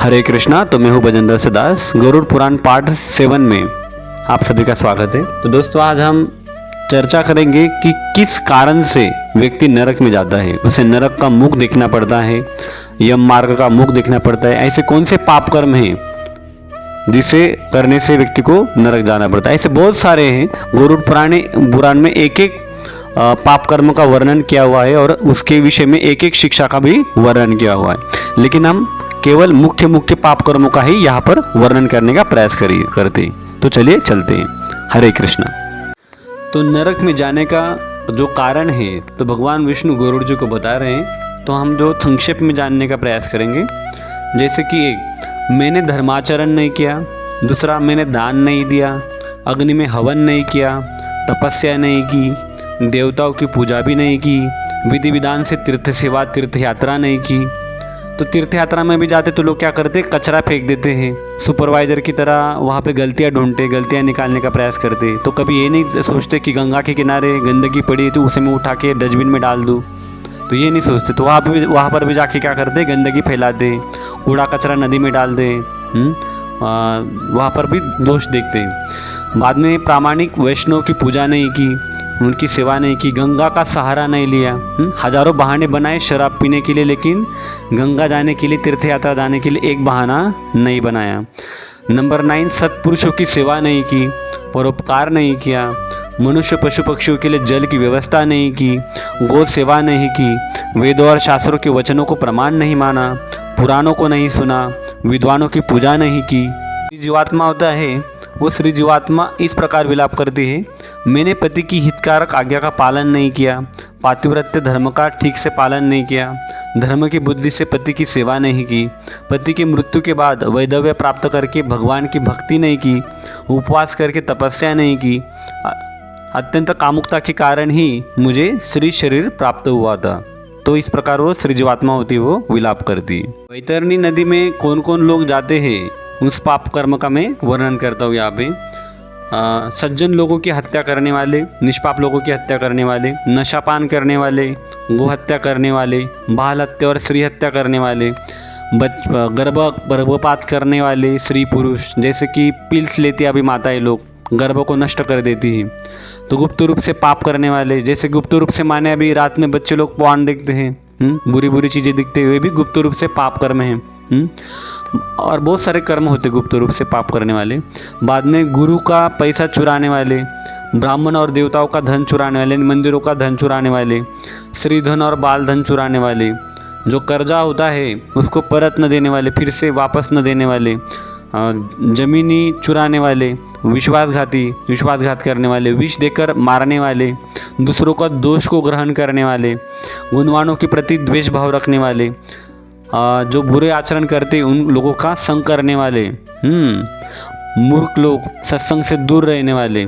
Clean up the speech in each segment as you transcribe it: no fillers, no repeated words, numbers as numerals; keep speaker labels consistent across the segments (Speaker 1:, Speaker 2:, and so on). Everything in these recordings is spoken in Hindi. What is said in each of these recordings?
Speaker 1: हरे कृष्णा। तो मैं हूँ बजेंद्र से दास। गरुड़ पुराण पार्ट 7 में आप सभी का स्वागत है। तो दोस्तों, आज हम चर्चा करेंगे कि किस कारण से व्यक्ति नरक में जाता है। उसे नरक का मुख देखना पड़ता है, यम मार्ग का मुख देखना पड़ता है। ऐसे कौन से पाप कर्म हैं जिसे करने से व्यक्ति को नरक जाना पड़ता है? ऐसे बहुत सारे हैं। गरुड़ पुराण में एक एक पाप कर्म का वर्णन किया हुआ है और उसके विषय में एक एक शिक्षा का भी वर्णन किया हुआ है, लेकिन हम केवल मुख्य पाप कर्मों का ही यहाँ पर वर्णन करने का प्रयास करते हैं। तो चलिए चलते हैं। हरे कृष्णा। तो नरक में जाने का जो कारण है तो भगवान विष्णु गरुड़ जी को बता रहे हैं। तो हम जो संक्षेप में जानने का प्रयास करेंगे, जैसे कि एक, मैंने धर्माचरण नहीं किया। दूसरा, मैंने दान नहीं दिया, अग्नि में हवन नहीं किया, तपस्या नहीं की, देवताओं की पूजा भी नहीं की, विधि विधान से तीर्थ सेवा तीर्थ यात्रा नहीं की। तो तीर्थ यात्रा में भी जाते तो लोग क्या करते, कचरा फेंक देते हैं। सुपरवाइज़र की तरह वहाँ पे गलतियाँ ढूंढते, गलतियाँ निकालने का प्रयास करते। तो कभी ये नहीं सोचते कि गंगा के किनारे गंदगी पड़ी तो उसे मैं उठा के डस्टबिन में डाल दूँ, तो ये नहीं सोचते। तो वहाँ पर भी जाके क्या करते, गंदगी फैलाते, कूड़ा कचरा नदी में डाल दे। वहाँ पर भी दोष देखते हैं। बाद में प्रामाणिक वैष्णव की पूजा नहीं की, उनकी सेवा नहीं की, गंगा का सहारा नहीं लिया। हजारों बहाने बनाए शराब पीने के लिए, लेकिन गंगा जाने के लिए, तीर्थ यात्रा जाने के लिए एक बहाना नहीं बनाया। नंबर 9, सत्पुरुषों की सेवा नहीं की, परोपकार नहीं किया, मनुष्य पशु पक्षियों के लिए जल की व्यवस्था नहीं की, गौ सेवा नहीं की, वेदों और शास्त्रों के वचनों को प्रमाण नहीं माना, पुराणों को नहीं सुना, विद्वानों की पूजा नहीं की। जीवात्मा होता है, वो श्री जीवात्मा इस प्रकार विलाप करती है, मैंने पति की हितकारक आज्ञा का पालन नहीं किया, पातिव्रत्य धर्म का ठीक से पालन नहीं किया, धर्म की बुद्धि से पति की सेवा नहीं की, पति की मृत्यु के बाद वैधव्य प्राप्त करके भगवान की भक्ति नहीं की, उपवास करके तपस्या नहीं की, अत्यंत कामुकता के कारण ही मुझे श्री शरीर प्राप्त हुआ था। तो इस प्रकार वो श्री जीवात्मा होती है, वो विलाप करती है। वैतरणी नदी में कौन कौन लोग जाते हैं, उस पाप कर्म का मैं वर्णन करता हूँ यहाँ पे। सज्जन लोगों की हत्या करने वाले, निष्पाप लोगों की हत्या करने वाले, नशापान करने वाले, गो हत्या करने वाले, बाल हत्या और स्त्री हत्या करने वाले, गर्भपात करने वाले स्त्री पुरुष, जैसे कि पिल्स लेती अभी माताएं लोग, गर्भ को नष्ट कर देती हैं। तो गुप्त रूप से पाप करने वाले, जैसे गुप्त रूप से माने अभी रात में बच्चे लोग पॉर्न देखते हैं, बुरी बुरी चीज़ें दिखते हुए भी गुप्त रूप से पाप कर्म हैं। और बहुत सारे कर्म होते गुप्त रूप से पाप करने वाले। बाद में गुरु का पैसा चुराने वाले, ब्राह्मण और देवताओं का धन चुराने वाले, मंदिरों का धन चुराने वाले, श्री धन और बाल धन चुराने वाले, जो कर्जा होता है उसको परत न देने वाले, फिर से वापस न देने वाले, जमीनी चुराने वाले, विश्वासघात करने वाले, विष देकर मारने वाले, दूसरों का दोष को ग्रहण करने वाले, गुणवानों के प्रति द्वेष भाव रखने वाले, जो बुरे आचरण करते उन लोगों का संग करने वाले, मूर्ख लोग, सत्संग से दूर रहने वाले।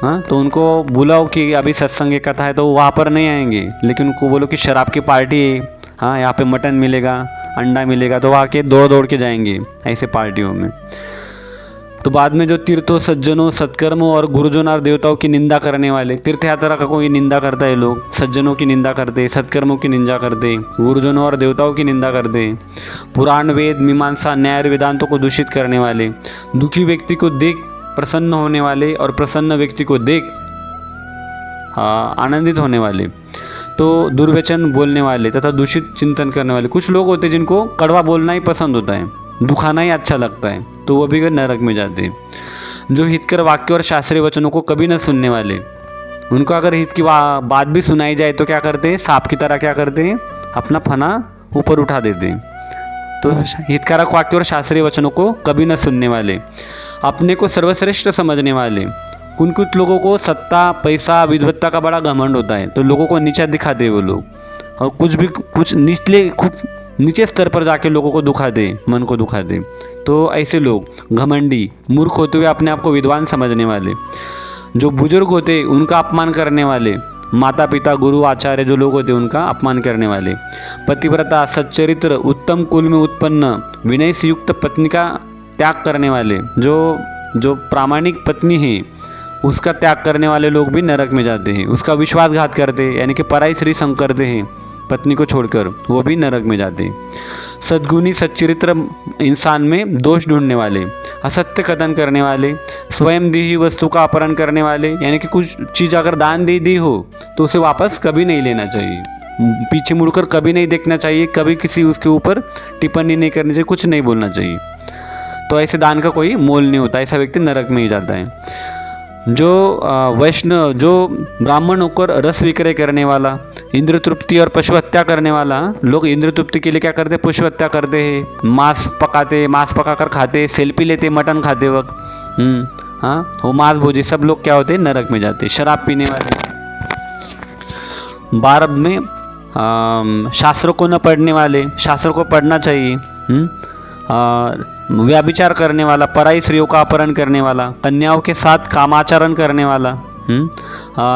Speaker 1: हाँ, तो उनको बुलाओ कि अभी सत्संग की कथा है, तो वहाँ पर नहीं आएंगे, लेकिन उनको बोलो कि शराब की पार्टी है, हाँ यहाँ पे मटन मिलेगा, अंडा मिलेगा, तो वहाँ के दौड़ के जाएंगे ऐसे पार्टियों में। तो बाद में जो तीर्थों, सज्जनों, सत्कर्मों और गुरुजनों और देवताओं की निंदा करने वाले, तीर्थ यात्रा का कोई निंदा करता है, लोग सज्जनों की निंदा करते, सत्कर्मों की निंदा करते, गुरुजनों और देवताओं की निंदा करते, पुराण वेद मीमांसा न्याय वेदांतों को दूषित करने वाले, दुखी व्यक्ति को देख प्रसन्न होने वाले और प्रसन्न व्यक्ति को देख आनंदित होने वाले, तो दुर्वचन बोलने वाले तथा दूषित चिंतन करने वाले। कुछ लोग होते जिनको कड़वा बोलना ही पसंद होता है, दुखाना ही अच्छा लगता है, तो वो भी नरक में जाते हैं। जो हितकर वाक्य और शास्त्रीय वचनों को कभी न सुनने वाले, उनको अगर हित की बात भी सुनाई जाए तो क्या करते हैं, सांप की तरह क्या करते हैं, अपना फना ऊपर उठा देते हैं। तो हितकारक वाक्य और शास्त्रीय वचनों को कभी न सुनने वाले, अपने को सर्वश्रेष्ठ समझने वाले। कुछ लोगों को सत्ता, पैसा, विद्वत्ता का बड़ा घमंड होता है, तो लोगों को नीचा दिखाते वो लोग, और कुछ नीचे स्तर पर जाके लोगों को दुखा दे, मन को दुखा दे। तो ऐसे लोग घमंडी, मूर्ख होते हुए अपने आप को विद्वान समझने वाले, जो बुजुर्ग होते उनका अपमान करने वाले, माता पिता, गुरु, आचार्य जो लोग होते उनका अपमान करने वाले, पतिव्रता, सच्चरित्र, उत्तम कुल में उत्पन्न, विनय से युक्त पत्नी का त्याग करने वाले, जो प्रामाणिक पत्नी है उसका त्याग करने वाले लोग भी नरक में जाते हैं। उसका विश्वासघात करते हैं, यानी कि पराई स्त्री संग करते हैं, पत्नी को छोड़कर, वो भी नरक में जाते हैं। सद्गुणी सच्चरित्र इंसान में दोष ढूंढने वाले, असत्य कथन करने वाले, स्वयं दी हुई वस्तु का अपहरण करने वाले, यानी कि कुछ चीज़ अगर दान दे दी हो तो उसे वापस कभी नहीं लेना चाहिए, पीछे मुड़कर कभी नहीं देखना चाहिए, कभी किसी उसके ऊपर टिप्पणी नहीं करनी चाहिए, कुछ नहीं बोलना चाहिए। तो ऐसे दान का कोई मोल नहीं होता, ऐसा व्यक्ति नरक में ही जाता है। जो वैष्णव, जो ब्राह्मण होकर रस विक्रय करने वाला, इंद्र तृप्ति और पशु हत्या करने वाला, लोग इंद्र तृप्ति के लिए क्या करते हैं, पशु हत्या करते हैं, मांस पका कर खाते, सेल्फी लेते मटन खाते वक्त। हाँ, वो मांस भोजी सब लोग क्या होते हैं, नरक में जाते हैं। शराब पीने वाले, भारत में शास्त्रों को न पढ़ने वाले, शास्त्रों को पढ़ना चाहिए। व्याभिचार करने वाला, पराई स्त्रियों का अपहरण करने वाला, कन्याओं के साथ कामाचरण करने वाला,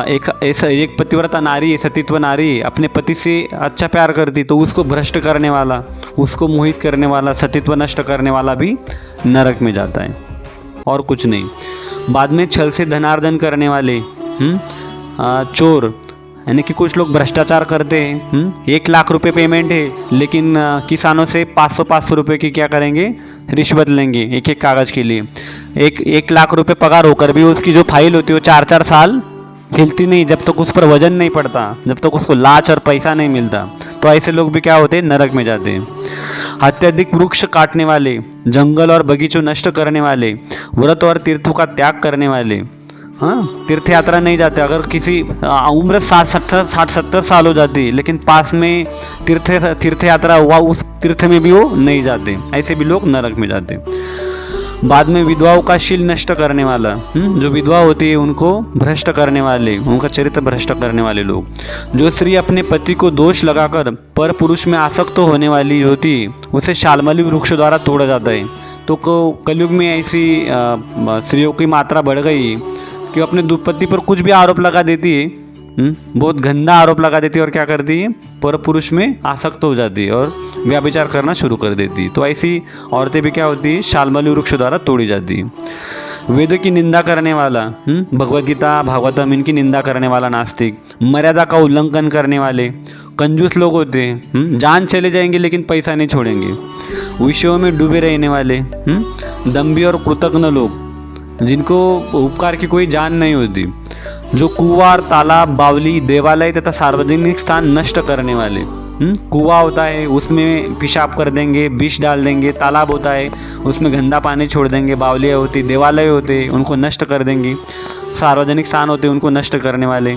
Speaker 1: एक पतिव्रता नारी, सतीत्व नारी अपने पति से अच्छा प्यार करती तो उसको भ्रष्ट करने वाला, उसको मोहित करने वाला, सतीत्व नष्ट करने वाला भी नरक में जाता है, और कुछ नहीं। बाद में छल से धनार्जन करने वाले, चोर, यानी कि कुछ लोग भ्रष्टाचार करते हैं। 1 लाख रुपए पेमेंट है लेकिन किसानों से 500 रुपए की क्या करेंगे, रिश्वत लेंगे एक कागज़ के लिए। 1 लाख रुपए पगार होकर भी उसकी जो फाइल होती है वो 4 साल हिलती नहीं, जब तक उस पर वजन नहीं पड़ता, जब तक उसको लाच और पैसा नहीं मिलता। तो ऐसे लोग भी क्या होते हैं, नरक में जाते हैं। अत्यधिक वृक्ष काटने वाले, जंगल और बगीचों नष्ट करने वाले, व्रत और तीर्थों का त्याग करने वाले, तीर्थ यात्रा नहीं जाते। अगर किसी उम्र 60-70 साल हो जाती है लेकिन पास में तीर्थ यात्रा हुआ, उस तीर्थ में भी वो नहीं जाते, ऐसे भी लोग नरक में जाते। बाद में विधवाओं का शील नष्ट करने वाला, जो विधवा होती है उनको भ्रष्ट करने वाले, उनका चरित्र भ्रष्ट करने वाले लोग। जो स्त्री अपने पति को दोष लगाकर पर पुरुष में आसक्त होने वाली होती है उसे शालमली वृक्ष द्वारा तोड़ा जाता है। तो कलयुग में ऐसी स्त्रियों की मात्रा बढ़ गई कि अपने पति पर कुछ भी आरोप लगा देती है, बहुत गंदा आरोप लगा देती है, और क्या करती है, पर पुरुष में आसक्त हो जाती है और व्याभिचार करना शुरू कर देती है। तो ऐसी औरतें भी क्या होती है, शालमली वृक्ष द्वारा तोड़ी जाती है। वेद की निंदा करने वाला, भगवद गीता भागवतम इनकी निंदा करने वाला नास्तिक, मर्यादा का उल्लंघन करने वाले, कंजूस लोग होते हैं, जान चले जाएंगे लेकिन पैसा नहीं छोड़ेंगे, विषयों में डूबे रहने वाले, दम्भी और कृतज्ञ लोग जिनको उपकार की कोई जान नहीं होती, जो कुआं, तालाब, बावली, देवालय तथा सार्वजनिक स्थान नष्ट करने वाले। कुआं होता है उसमें पेशाब कर देंगे, विष डाल देंगे, तालाब होता है उसमें गंदा पानी छोड़ देंगे, बावलियाँ होती, देवालय होते उनको नष्ट कर देंगे, सार्वजनिक स्थान होते उनको नष्ट करने वाले,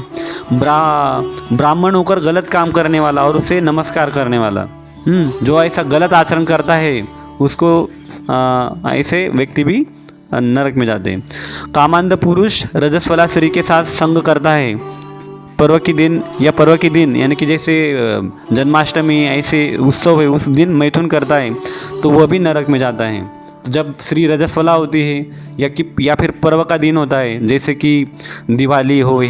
Speaker 1: ब्राह्मण होकर गलत काम करने वाला और उसे नमस्कार करने वाला, जो ऐसा गलत आचरण करता है उसको ऐसे व्यक्ति भी नरक में जाते हैं। कामांध पुरुष रजस्वला स्त्री के साथ संग करता है पर्व के दिन यानी कि जैसे जन्माष्टमी ऐसे उत्सव है उस दिन मैथुन करता है तो वह भी नरक में जाता है। जब स्त्री रजस्वला होती है या फिर पर्व का दिन होता है जैसे कि दिवाली हो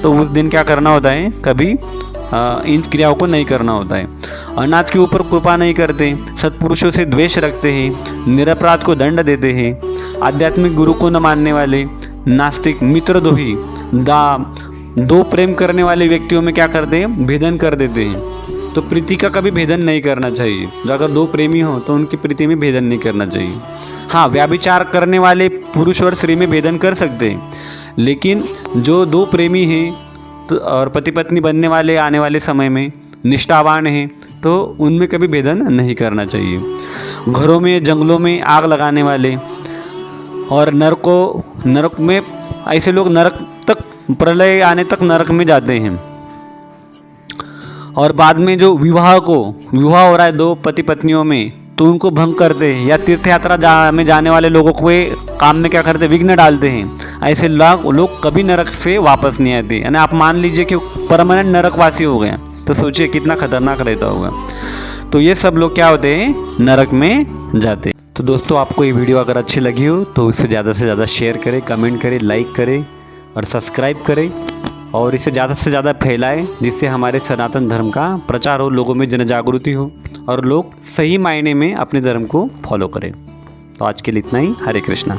Speaker 1: तो उस दिन क्या करना होता है, कभी इन क्रियाओं को नहीं करना होता है। अनाथ के ऊपर कृपा नहीं करते, सत्पुरुषों से द्वेष रखते हैं, निरपराध को दंड देते हैं, आध्यात्मिक गुरु को न मानने वाले, नास्तिक, मित्रद्रोही, दो प्रेम करने वाले व्यक्तियों में क्या करते हैं, भेदन कर देते हैं। तो प्रीति का कभी भेदन नहीं करना चाहिए। अगर 2 प्रेमी हो तो उनकी प्रीति में भेदन नहीं करना चाहिए। हाँ, व्याभिचार करने वाले पुरुष और स्त्री में भेदन कर सकते हैं, लेकिन जो 2 प्रेमी हैं और पति पत्नी बनने वाले आने वाले समय में निष्ठावान हैं तो उनमें कभी भेदन नहीं करना चाहिए। घरों में, जंगलों में आग लगाने वाले और नरक में ऐसे लोग नरक तक, प्रलय आने तक नरक में जाते हैं। और बाद में जो विवाह हो रहा है 2 पति पत्नियों में तो उनको भंग करते हैं, या तीर्थ यात्रा में जाने वाले लोगों को काम में क्या करते, विघ्न डालते हैं। ऐसे लोग कभी नरक से वापस नहीं आते। यानी आप मान लीजिए कि परमानेंट नरकवासी हो गए तो सोचिए कितना खतरनाक रहता होगा। तो ये सब लोग क्या होते हैं, नरक में जाते हैं। तो दोस्तों, आपको ये वीडियो अगर अच्छी लगी हो तो इसे ज़्यादा से ज़्यादा शेयर करें, कमेंट करें, लाइक करें और सब्सक्राइब करें और इसे ज़्यादा से ज़्यादा फैलाएं, जिससे हमारे सनातन धर्म का प्रचार हो, लोगों में जन जागृति हो और लोग सही मायने में अपने धर्म को फॉलो करें। तो आज के लिए इतना ही। हरे कृष्णा।